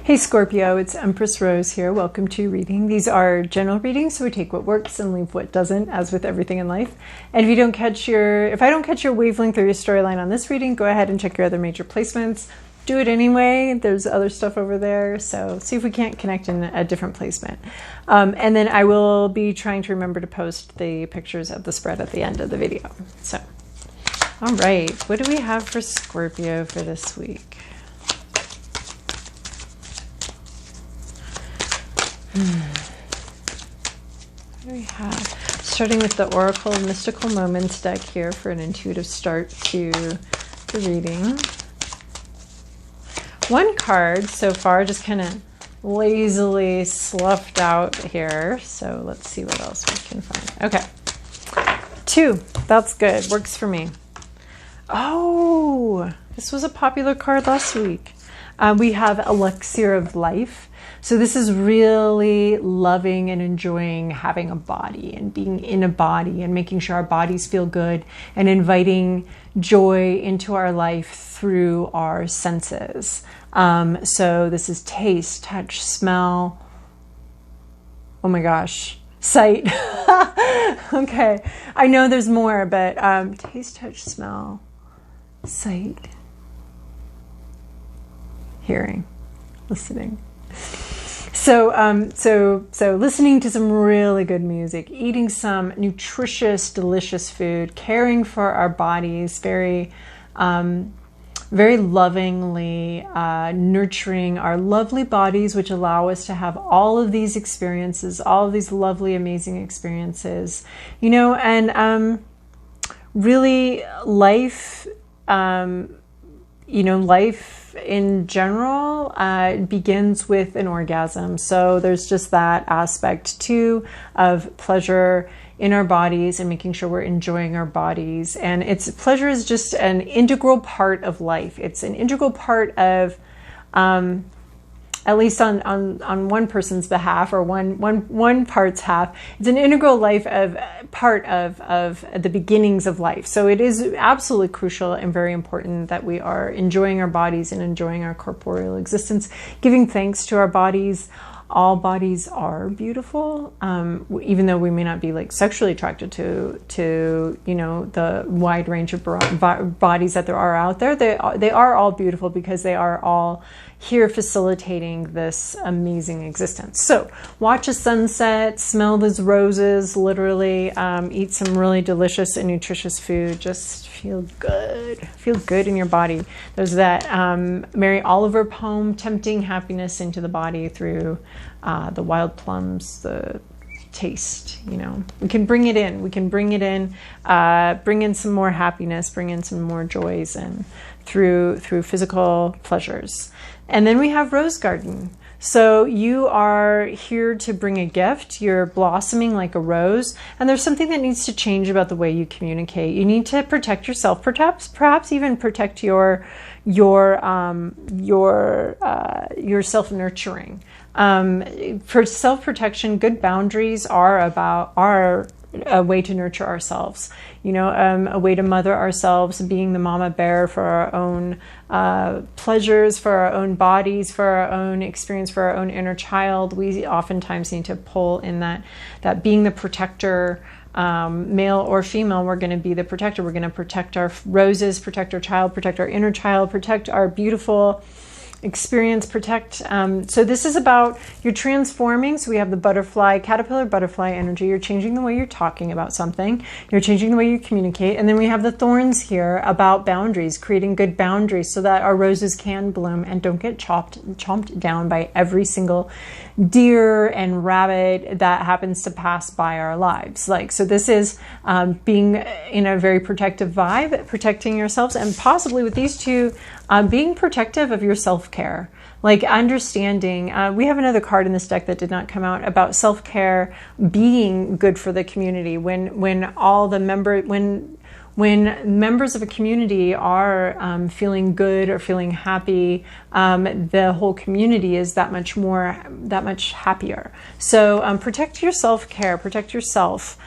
Hey Scorpio, it's Empress Rose here. Welcome to reading. These are general readings, so we take what works and leave what doesn't, as with everything in life. And if I don't catch your wavelength or your storyline on this reading, go ahead and check your other major placements. Do it anyway. There's other stuff over there, so see if we can't connect in a different placement. And then I will be trying to remember to post the pictures of the spread at the end of the video. So, all right, what do we have for Scorpio for this week? What do we have? Starting with the Oracle Mystical Moments deck here for an intuitive start to the reading. One card so far just kind of lazily sloughed out here. So let's see what else we can find. Okay. 2. That's good. Works for me. Oh, this was a popular card last week. We have Elixir of Life. So this is really loving and enjoying having a body and being in a body and making sure our bodies feel good and inviting joy into our life through our senses. So this is taste, touch, smell. Oh my gosh, sight. Okay, I know there's more, but taste, touch, smell, sight, hearing, listening. So listening to some really good music, eating some nutritious, delicious food, caring for our bodies, very lovingly nurturing our lovely bodies, which allow us to have all of these experiences, all of these lovely, amazing experiences, you know, and really life, life in general begins with an orgasm. So there's just that aspect too of pleasure in our bodies and making sure we're enjoying our bodies. And pleasure is just an integral part of life. It's an integral part of, at least on one person's behalf, or one part's half, it's an integral part of the beginnings of life. So it is absolutely crucial and very important that we are enjoying our bodies and enjoying our corporeal existence, giving thanks to our bodies. All bodies are beautiful, even though we may not be like sexually attracted to the wide range of bodies that there are out there. They are all beautiful because they are all here facilitating this amazing existence. So watch a sunset, smell those roses, literally eat some really delicious and nutritious food. Just feel good in your body. There's that Mary Oliver poem, tempting happiness into the body through the wild plums, the taste, we can bring it in, bring in some more happiness, bring in some more joys, and through physical pleasures. And then we have Rose Garden. So you are here to bring a gift. You're blossoming like a rose, and there's something that needs to change about the way you communicate. You need to protect yourself, perhaps even protect your self-nurturing. For self-protection, good boundaries are a way to nurture ourselves, a way to mother ourselves, being the mama bear for our own pleasures, for our own bodies, for our own experience, for our own inner child. We oftentimes need to pull in that being the protector, male or female. We're going to be the protector. We're going to protect our roses, protect our child, protect our inner child, protect our beautiful experience, protect. So this is about you're transforming. So we have the caterpillar butterfly energy. You're changing the way you're talking about something. You're changing the way you communicate. And then we have the thorns here about boundaries, creating good boundaries so that our roses can bloom and don't get chomped down by every single deer and rabbit that happens to pass by our lives. So this is being in a very protective vibe, protecting yourselves, and possibly with these two, being protective of your self-care, understanding. We have another card in this deck that did not come out about self-care being good for the community. When members of a community are feeling good or feeling happy, the whole community is that much happier. So protect your self-care, protect yourself.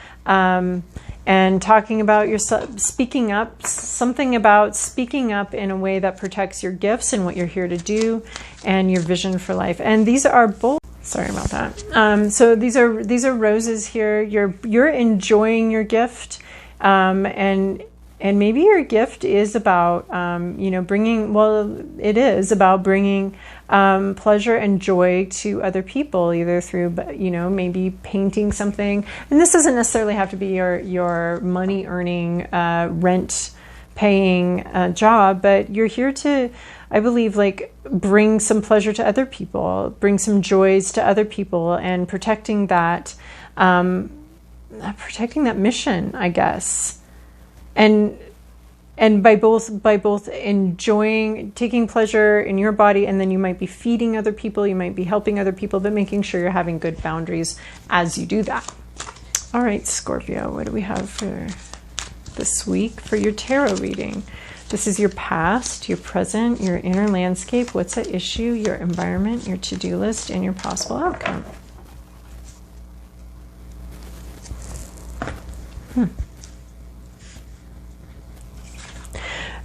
and talking about yourself, speaking up, something about speaking up in a way that protects your gifts and what you're here to do and your vision for life. And these are both, sorry about that. So these are roses here. You're enjoying your gift, and maybe your gift is about, bringing, well, it is about bringing pleasure and joy to other people, either through, maybe painting something. And this doesn't necessarily have to be your money earning, rent paying job, but you're here to, I believe, like, bring some pleasure to other people, bring some joys to other people, and protecting that mission, I guess. And by both enjoying, taking pleasure in your body, and then you might be feeding other people, you might be helping other people, but making sure you're having good boundaries as you do that. All right, Scorpio, what do we have for this week for your tarot reading? This is your past, your present, your inner landscape, what's at issue, your environment, your to-do list, and your possible outcome.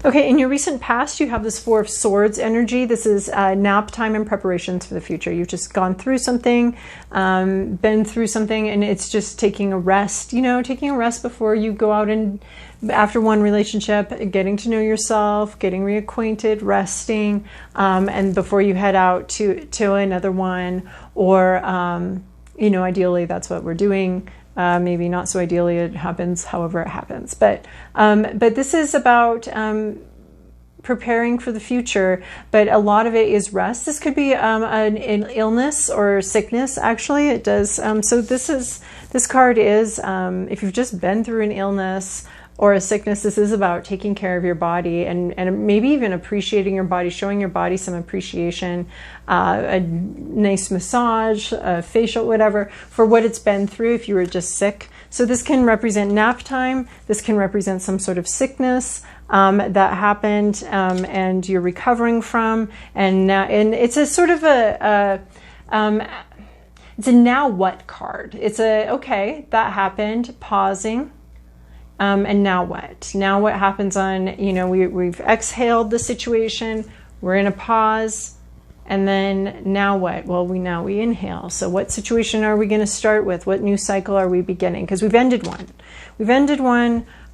Okay, in your recent past, you have this Four of Swords energy. This is nap time and preparations for the future. You've just gone through something, been through something, and it's just taking a rest, taking a rest before you go out and, after one relationship, getting to know yourself, getting reacquainted, resting, and before you head out to another one, or, ideally that's what we're doing. Maybe not so ideally, it happens however it happens. But this is about preparing for the future, but a lot of it is rest. This could be an illness or sickness, actually. It does. So this card is, if you've just been through an illness or a sickness, this is about taking care of your body and maybe even appreciating your body, showing your body some appreciation, a nice massage, a facial, whatever, for what it's been through if you were just sick. So this can represent nap time. This can represent some sort of sickness that happened and you're recovering from. And it's a sort of it's a now what card. It's okay, that happened, pausing. And now what? Now what happens on, we've exhaled the situation, we're in a pause, and then now what? Well, we inhale. So what situation are we going to start with? What new cycle are we beginning? Because we've ended one.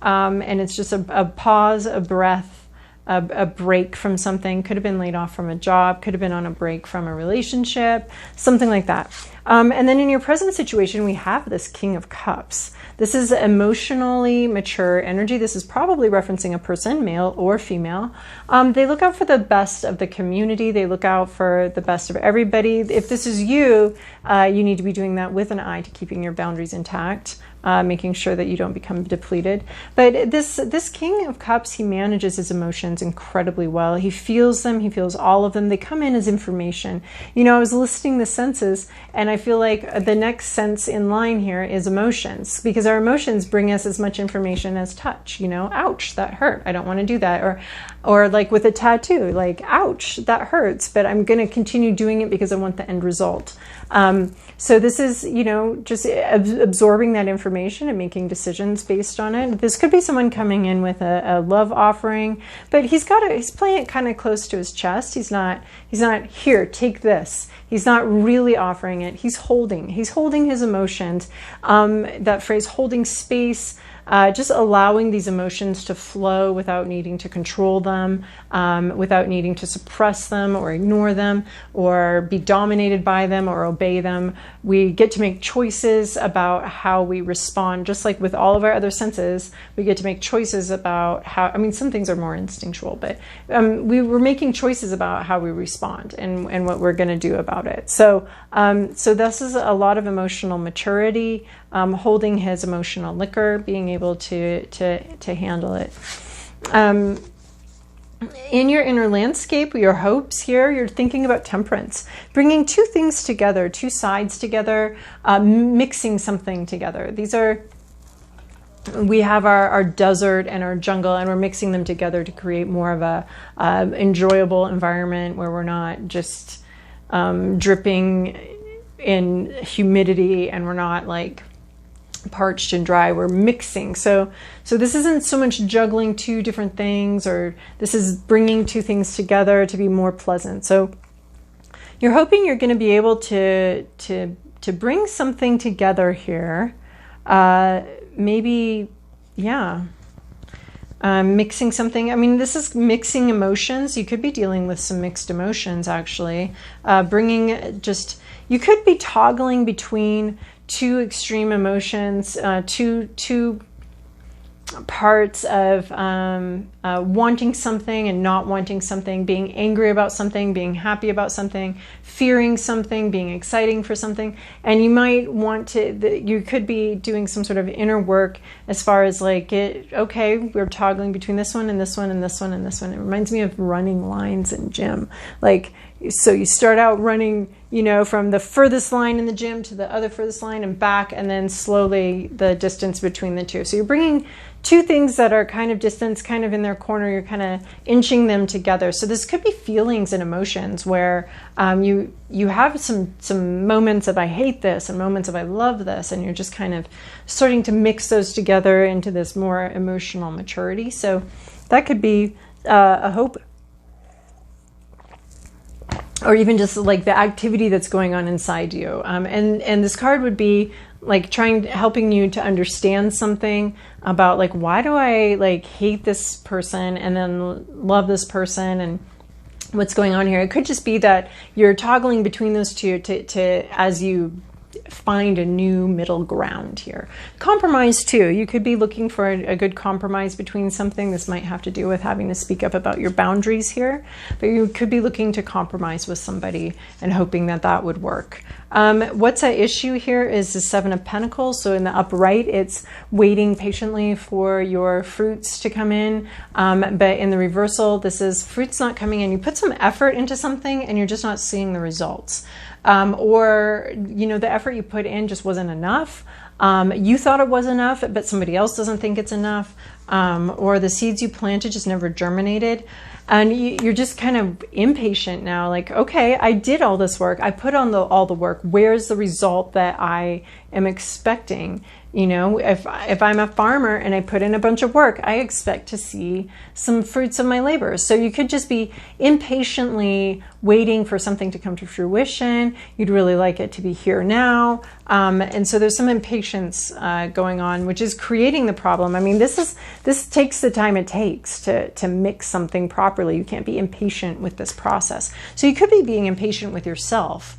And it's just a pause, a breath, a break from something. Could have been laid off from a job, could have been on a break from a relationship, something like that. And then in your present situation, we have this King of Cups. This is emotionally mature energy. This is probably referencing a person, male or female. They look out for the best of the community. They look out for the best of everybody. If this is you, you need to be doing that with an eye to keeping your boundaries intact, making sure that you don't become depleted. But this King of Cups, he manages his emotions incredibly well. He feels them. He feels all of them. They come in as information. I was listing the senses, and I feel like the next sense in line here is emotions, because our emotions bring us as much information as touch. Ouch, that hurt. I don't want to do that. Or like with a tattoo, like, ouch, that hurts, but I'm going to continue doing it because I want the end result. So this is, just absorbing that information and making decisions based on it. This could be someone coming in with a love offering, but he's playing it kind of close to his chest. He's not here, take this. He's not really offering it. He's holding his emotions. That phrase, holding space, just allowing these emotions to flow without needing to control them, without needing to suppress them or ignore them or be dominated by them or obey them. We get to make choices about how we respond, just like with all of our other senses. We get to make choices about some things are more instinctual, but we're making choices about how we respond and what we're going to do about it. So this is a lot of emotional maturity, holding his emotional liquor, being able to handle it. In your inner landscape, your hopes here, you're thinking about temperance, bringing two things together, two sides together, mixing something together. We have our desert and our jungle, and we're mixing them together to create more of a enjoyable environment where we're not just dripping in humidity, and we're not like parched and dry. We're mixing. So this isn't so much juggling two different things, or this is bringing two things together to be more pleasant. So you're hoping you're going to be able to bring something together here. Maybe, yeah. Mixing something. I mean, this is mixing emotions. You could be dealing with some mixed emotions, actually. You could be toggling between two extreme emotions, two parts of wanting something and not wanting something, being angry about something, being happy about something, fearing something, being exciting for something. And you might want to, you could be doing some sort of inner work as far as like, okay, we're toggling between this one and this one and this one and this one. It reminds me of running lines in gym. Like, so you start out running, from the furthest line in the gym to the other furthest line and back, and then slowly the distance between the two. So you're bringing two things that are kind of distance, kind of in their corner. You're kind of inching them together. So this could be feelings and emotions where you have some moments of I hate this and moments of I love this, and you're just kind of starting to mix those together into this more emotional maturity. So that could be a hope. Or even just like the activity that's going on inside you. And this card would be like helping you to understand something about like, why do I like hate this person and then love this person, and what's going on here. It could just be that you're toggling between those two to as you find a new middle ground here. Compromise too. You could be looking for a good compromise between something. This might have to do with having to speak up about your boundaries here, but you could be looking to compromise with somebody and hoping that that would work. What's at issue here is the Seven of Pentacles. So in the upright, it's waiting patiently for your fruits to come in. But in the reversal, this is fruits not coming in. You put some effort into something and you're just not seeing the results. Or, the effort you put in just wasn't enough. You thought it was enough, but somebody else doesn't think it's enough. Or the seeds you planted just never germinated. And you're just kind of impatient now. Like, okay, I did all this work. I put on all the work. Where's the result that I am expecting? If I'm a farmer and I put in a bunch of work, I expect to see some fruits of my labor. So you could just be impatiently waiting for something to come to fruition. You'd really like it to be here now. And so there's some impatience going on, which is creating the problem. I mean, this takes the time it takes to mix something properly. You can't be impatient with this process. So you could be being impatient with yourself.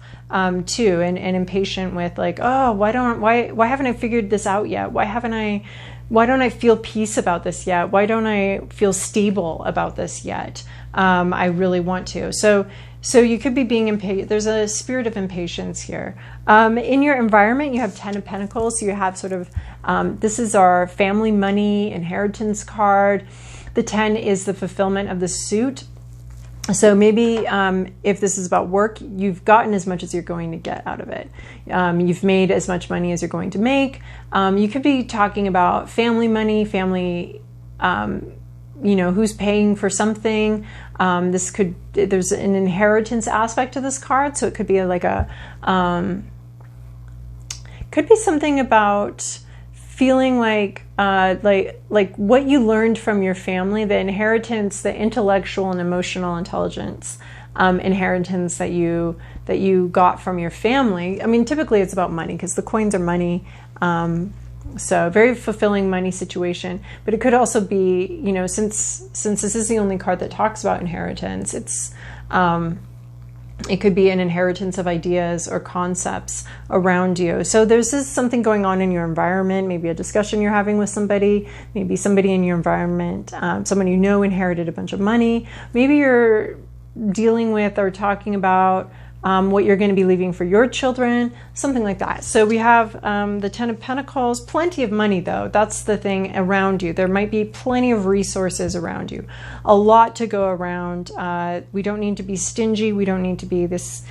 Too, and impatient with like, oh, why haven't I figured this out yet? Why don't I feel peace about this yet? Why don't I feel stable about this yet? I really want to. So you could be being impatient. There's a spirit of impatience here. In your environment, you have 10 of Pentacles. So you have sort of, this is our family money inheritance card. The 10 is the fulfillment of the suit. So maybe if this is about work, you've gotten as much as you're going to get out of it. You've made as much money as you're going to make. You could be talking about family money, family, who's paying for something. There's an inheritance aspect to this card. So it could be could be something about feeling like what you learned from your family, the inheritance, the intellectual and emotional intelligence inheritance that you got from your family. I mean, typically it's about money because the coins are money. So very fulfilling money situation. But it could also be, since this is the only card that talks about inheritance, it could be an inheritance of ideas or concepts around you. So there's something going on in your environment, maybe a discussion you're having with somebody, maybe somebody in your environment, someone you know inherited a bunch of money. Maybe you're dealing with or talking about what you're going to be leaving for your children, something like that. So we have the 10 of Pentacles, plenty of money though. That's the thing around you. There might be plenty of resources around you, a lot to go around. We don't need to be stingy. We don't need to be this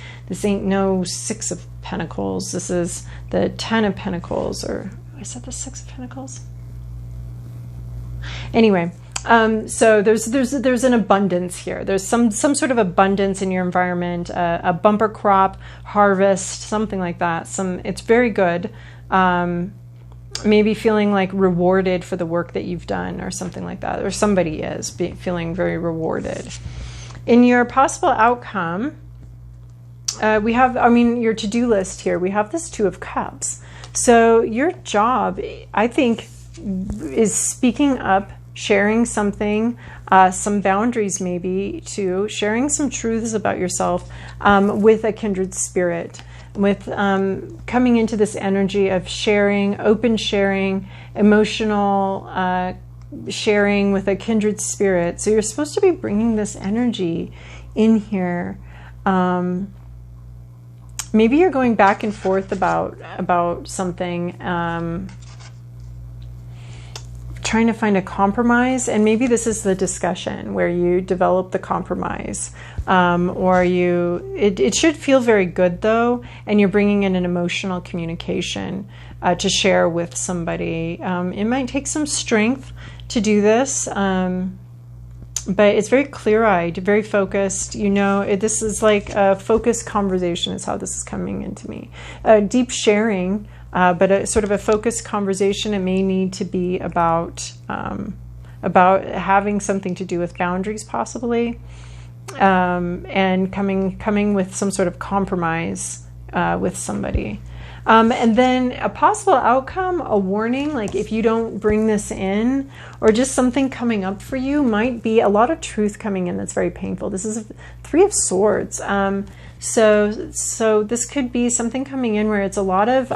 ain't no 6 of Pentacles. This is the 10 of Pentacles, or is that the 6 of Pentacles? Anyway. So there's an abundance here. There's some sort of abundance in your environment, a bumper crop, harvest, something like that. It's very good. maybe feeling like rewarded for the work that you've done or something like that, or somebody is feeling very rewarded. In your possible outcome, we have, I mean, your to-do list here, we have this Two of Cups. So your job, I think, is speaking up, sharing something, some boundaries maybe too, sharing some truths about yourself with a kindred spirit, with coming into this energy of sharing, open sharing, emotional sharing with a kindred spirit. So you're supposed to be bringing this energy in here. Maybe you're going back and forth about something, trying to find a compromise, and maybe this is the discussion where you develop the compromise, or it should feel very good though, and you're bringing in an emotional communication to share with somebody. It might take some strength to do this, but it's very clear-eyed, very focused. You know, this is like a focused conversation is how this is coming into me. Deep sharing, but a sort of a focused conversation. It may need to be about having something to do with boundaries, possibly, and coming with some sort of compromise with somebody. And then a possible outcome, a warning, like if you don't bring this in, or just something coming up for you, might be a lot of truth coming in that's very painful. This is a Three of Swords. So this could be something coming in where it's a lot of,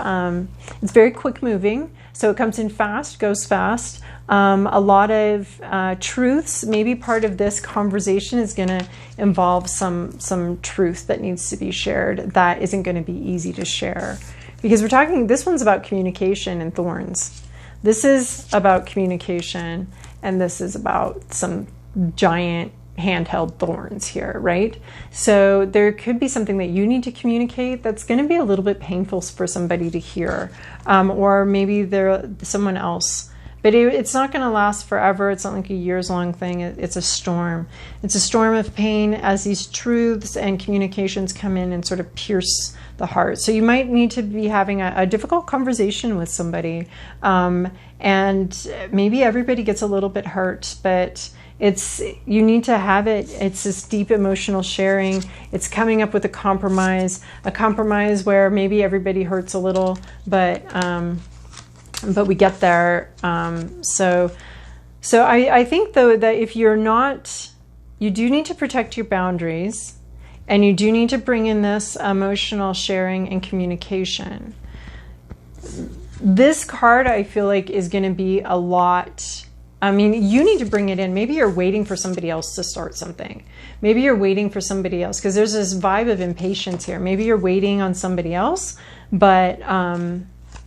it's very quick moving. So it comes in fast, goes fast. A lot of truths. Maybe part of this conversation is going to involve some truth that needs to be shared that isn't going to be easy to share. Because we're talking, this one's about communication and thorns. This is about communication, and this is about some giant handheld thorns here, right? So there could be something that you need to communicate that's going to be a little bit painful for somebody to hear, or maybe they're someone else. But it's not going to last forever. It's not like a years-long thing. It's a storm. It's a storm of pain as these truths and communications come in and sort of pierce the heart. So you might need to be having a difficult conversation with somebody, and maybe everybody gets a little bit hurt, but you need to have it. It's this deep emotional sharing. It's coming up with a compromise where maybe everybody hurts a little, but we get there. So I think though that if you're not, you do need to protect your boundaries, and you do need to bring in this emotional sharing and communication. This card, I feel like, is going to be a lot. I mean, you need to bring it in. Maybe you're waiting for somebody else to start something. Maybe you're waiting for somebody else, because there's this vibe of impatience here. Maybe you're waiting on somebody else, but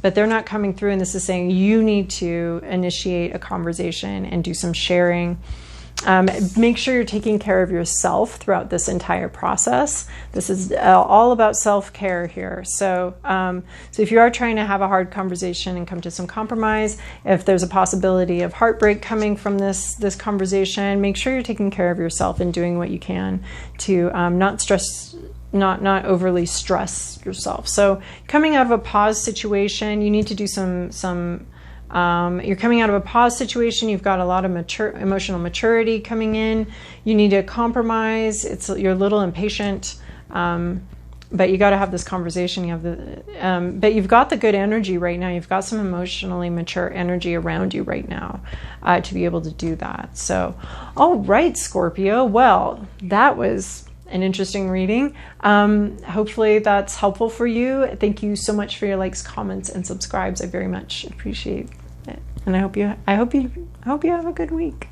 they're not coming through, and this is saying you need to initiate a conversation and do some sharing. Make sure you're taking care of yourself throughout this entire process. This is all about self-care here. So if you are trying to have a hard conversation and come to some compromise, if there's a possibility of heartbreak coming from this conversation, make sure you're taking care of yourself and doing what you can to not overly stress yourself. So coming out of a pause situation, you need to do you're coming out of a pause situation. You've got a lot of emotional maturity coming in. You need to compromise. You're a little impatient, but you got to have this conversation. But you've got the good energy right now. You've got some emotionally mature energy around you right now to be able to do that. So, all right, Scorpio. Well, that was an interesting reading. Hopefully that's helpful for you. Thank you so much for your likes, comments, and subscribes. I very much appreciate it. And I hope you have a good week.